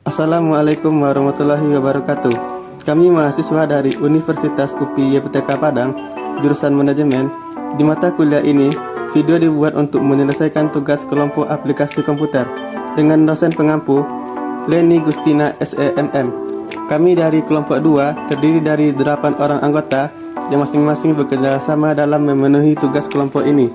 Assalamualaikum warahmatullahi wabarakatuh. Kami mahasiswa dari Universitas UPI YPTK Padang, jurusan manajemen. Di mata kuliah ini, video dibuat untuk menyelesaikan tugas kelompok aplikasi komputer dengan dosen pengampu Leni Gustina SEMM. Kami dari kelompok 2 terdiri dari 8 orang anggota yang masing-masing bekerja sama dalam memenuhi tugas kelompok ini.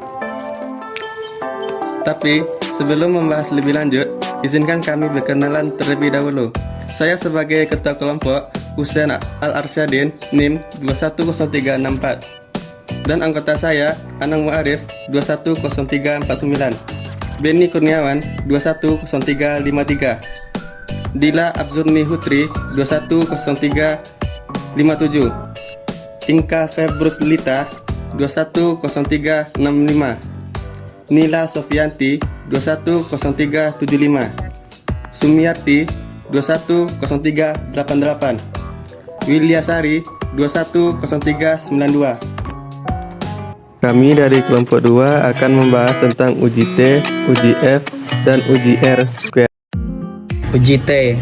Tapi sebelum membahas lebih lanjut, izinkan kami berkenalan terlebih dahulu. Saya sebagai ketua kelompok Husain Al-Arsyadin NIM 210364 dan anggota saya Anang Mu'arif 210349, Beni Kurniawan 210353, Dila Abzurni Hutri 210357, Inka Februs Lita 210365, Nila Sofianti 210375, Sumiarti 210388, Wilyasari 210392. Kami dari kelompok 2 akan membahas tentang uji T, uji F, dan uji R square. Uji T,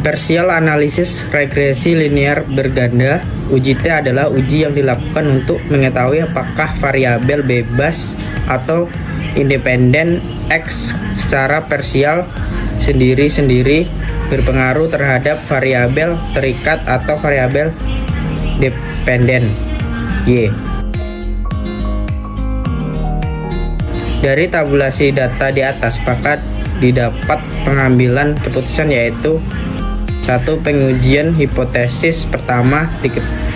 Partial Analisis Regresi Linear Berganda. Uji T adalah uji yang dilakukan untuk mengetahui apakah variabel bebas atau independen X secara parsial sendiri-sendiri berpengaruh terhadap variabel terikat atau variabel dependen Y. Dari tabulasi data di atas maka didapat pengambilan keputusan, yaitu satu, pengujian hipotesis pertama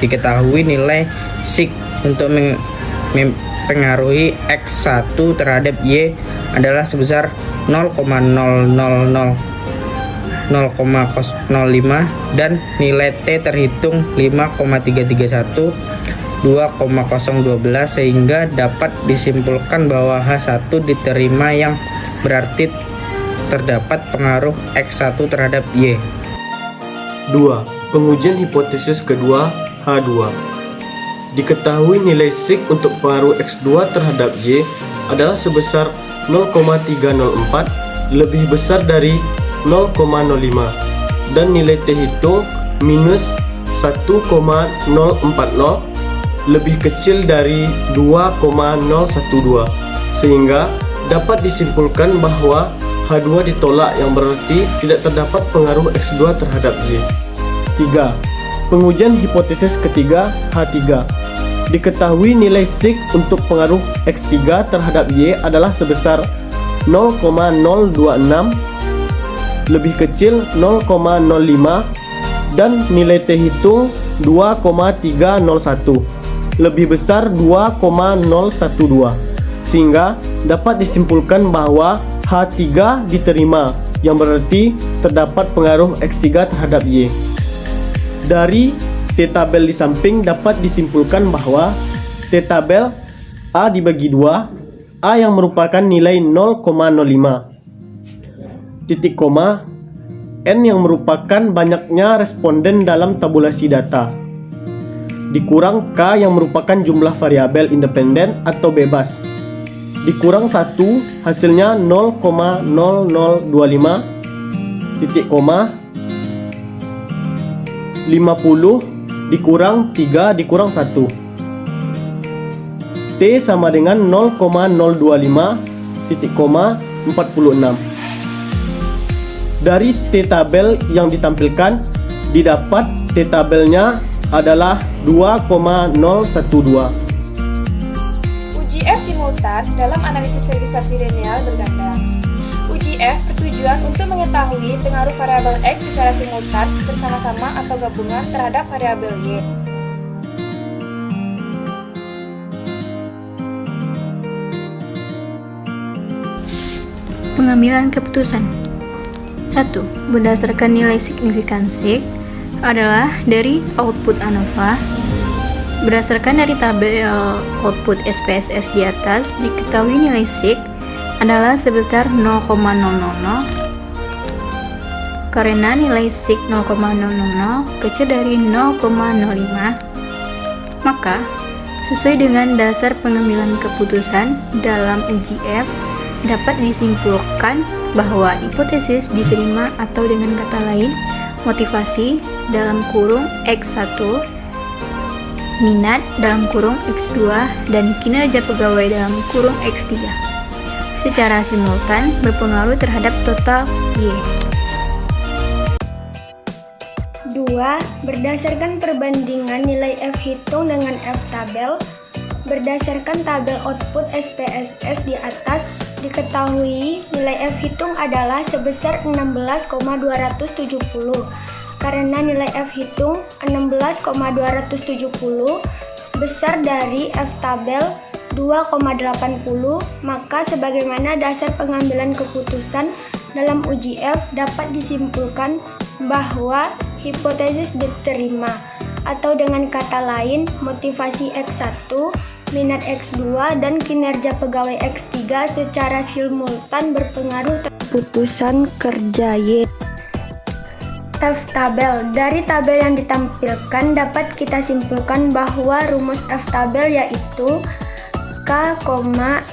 diketahui nilai sig untuk mempengaruhi X1 terhadap Y adalah sebesar 0,00005 dan nilai T terhitung 5,331 2,012 sehingga dapat disimpulkan bahwa H1 diterima, yang berarti terdapat pengaruh X1 terhadap Y. 2. Pengujian hipotesis kedua H2. Diketahui nilai sig untuk pengaruh X2 terhadap Y adalah sebesar 0,304 lebih besar dari 0,05 dan nilai T hitung minus 1,040 lebih kecil dari 2,012 sehingga dapat disimpulkan bahwa H2 ditolak, yang berarti tidak terdapat pengaruh X2 terhadap Y. 3. Pengujian hipotesis ketiga H3. Diketahui nilai sig untuk pengaruh X3 terhadap Y adalah sebesar 0,026 lebih kecil 0,05 dan nilai T hitung 2,301 lebih besar 2,012 sehingga dapat disimpulkan bahwa H3 diterima, yang berarti terdapat pengaruh X3 terhadap Y. Dari T tabel di samping dapat disimpulkan bahwa T tabel A dibagi 2, A yang merupakan nilai 0,05, titik koma, N yang merupakan banyaknya responden dalam tabulasi data, dikurang K yang merupakan jumlah variabel independen atau bebas, dikurang 1 hasilnya 0,0025 titik koma 50 dikurang 3 dikurang 1. T sama dengan 0,025 titik koma 46. Dari T tabel yang ditampilkan didapat T tabelnya adalah 2,012. Uji F simultan dalam analisis registrasi linear berganda. Uji F bertujuan untuk mengetahui pengaruh variabel X secara simultan bersama-sama atau gabungan terhadap variabel Y. Pengambilan keputusan. 1. Berdasarkan nilai signifikan sig adalah dari output ANOVA. Berdasarkan dari tabel output SPSS di atas, diketahui nilai sig adalah sebesar 0,000 karena nilai sig 0,000 kecil dari 0,05, maka sesuai dengan dasar pengambilan keputusan dalam uji F dapat disimpulkan bahwa hipotesis diterima atau dengan kata lain, motivasi dalam kurung X1, minat dalam kurung X2, dan kinerja pegawai dalam kurung X3 secara simultan berpengaruh terhadap total Y. 2. Berdasarkan perbandingan nilai F hitung dengan F tabel, berdasarkan tabel output SPSS di atas, diketahui nilai F hitung adalah sebesar 16,270. Karena nilai F hitung 16,270 besar dari F tabel 2,80, maka sebagaimana dasar pengambilan keputusan dalam uji F dapat disimpulkan bahwa hipotesis diterima, atau dengan kata lain motivasi X1, minat X2, dan kinerja pegawai X3 secara simultan berpengaruh terhadap keputusan kerja Y. F tabel. Dari tabel yang ditampilkan dapat kita simpulkan bahwa rumus F tabel yaitu K,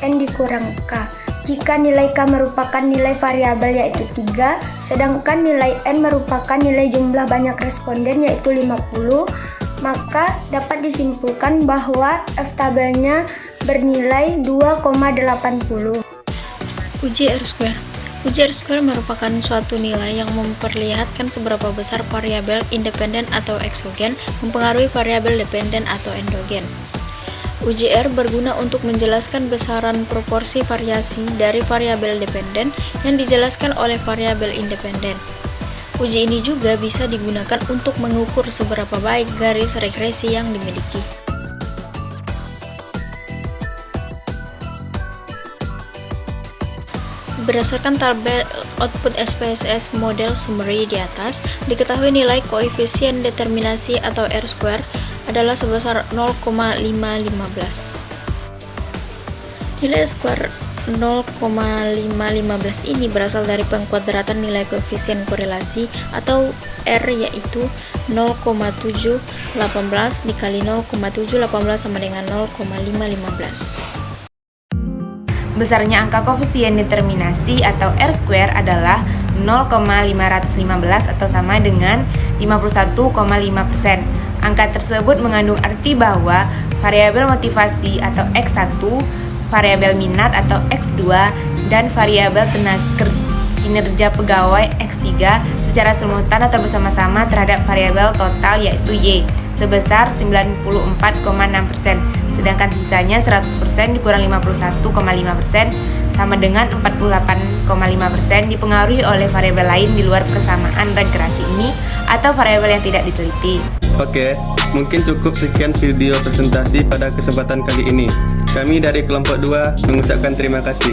N dikurang K. Jika nilai K merupakan nilai variabel yaitu 3, sedangkan nilai N merupakan nilai jumlah banyak responden yaitu 50, maka dapat disimpulkan bahwa F tabelnya bernilai 2,80. Uji R-square. Uji R-square merupakan suatu nilai yang memperlihatkan seberapa besar variabel independen atau eksogen mempengaruhi variabel dependen atau endogen. Uji R berguna untuk menjelaskan besaran proporsi variasi dari variabel dependen yang dijelaskan oleh variabel independen. Uji ini juga bisa digunakan untuk mengukur seberapa baik garis regresi yang dimiliki. Berdasarkan tabel output SPSS model summary di atas, diketahui nilai koefisien determinasi atau R-square adalah sebesar 0,515. Nilai square 0,515 ini berasal dari pengkuadratan nilai koefisien korelasi atau R, yaitu 0,718 dikali 0,718 sama dengan 0,515. Besarnya angka koefisien determinasi atau R-square adalah 0,515 atau sama dengan 51,5%. Angka tersebut mengandung arti bahwa variabel motivasi atau X1, variabel minat atau X2, dan variabel kinerja pegawai X3 secara simultan atau bersama-sama terhadap variabel total yaitu Y sebesar 94,6%, sedangkan sisanya 100% dikurang 51,5% sama dengan 48,5% dipengaruhi oleh variabel lain di luar persamaan regresi ini atau variabel yang tidak diteliti. Oke, mungkin cukup sekian video presentasi pada kesempatan kali ini. Kami dari kelompok 2 mengucapkan terima kasih.